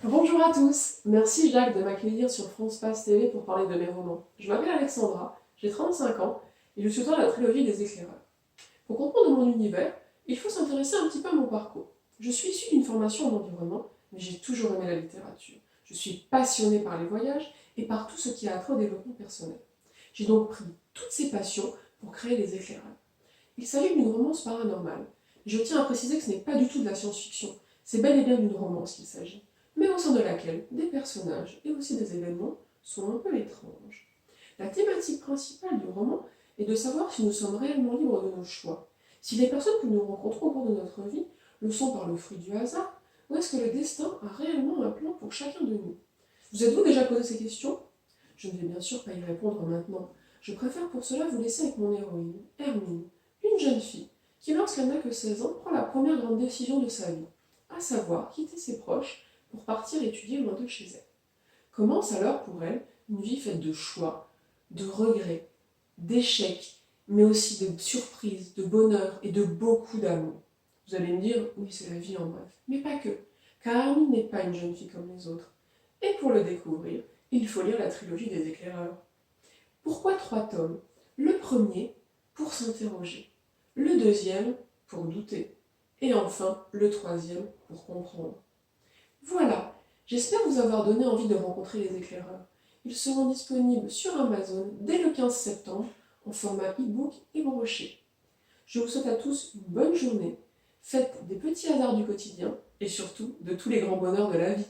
Bonjour à tous, merci Jacques de m'accueillir sur France Pass TV pour parler de mes romans. Je m'appelle Alexandra, j'ai 35 ans et je suis auteure de la trilogie des éclaireurs. Pour comprendre mon univers, il faut s'intéresser un petit peu à mon parcours. Je suis issue d'une formation en environnement, mais j'ai toujours aimé la littérature. Je suis passionnée par les voyages et par tout ce qui a trait au développement personnel. J'ai donc pris toutes ces passions pour créer les éclaireurs. Il s'agit d'une romance paranormale. Je tiens à préciser que ce n'est pas du tout de la science-fiction, c'est bel et bien d'une romance qu'il s'agit, mais au sein de laquelle des personnages et aussi des événements sont un peu étranges. La thématique principale du roman est de savoir si nous sommes réellement libres de nos choix, si les personnes que nous rencontrons au cours de notre vie le sont par le fruit du hasard, ou est-ce que le destin a réellement un plan pour chacun de nous. Vous êtes-vous déjà posé ces questions? Je ne vais bien sûr pas y répondre maintenant. Je préfère pour cela vous laisser avec mon héroïne, Hermine, une jeune fille qui, lorsqu'elle n'a que 16 ans, prend la première grande décision de sa vie, à savoir quitter ses proches pour partir étudier loin de chez elle. Commence alors pour elle une vie faite de choix, de regrets, d'échecs, mais aussi de surprises, de bonheur et de beaucoup d'amour. Vous allez me dire, oui, c'est la vie en bref, mais pas que, car Hermine n'est pas une jeune fille comme les autres. Et pour le découvrir, il faut lire la trilogie des éclaireurs. Pourquoi 3 tomes? Le premier, pour s'interroger. Le deuxième, pour douter. Et enfin, le troisième, pour comprendre. Voilà, j'espère vous avoir donné envie de rencontrer les éclaireurs. Ils seront disponibles sur Amazon dès le 15 septembre en format e-book et broché. Je vous souhaite à tous une bonne journée, faites des petits hasards du quotidien et surtout de tous les grands bonheurs de la vie.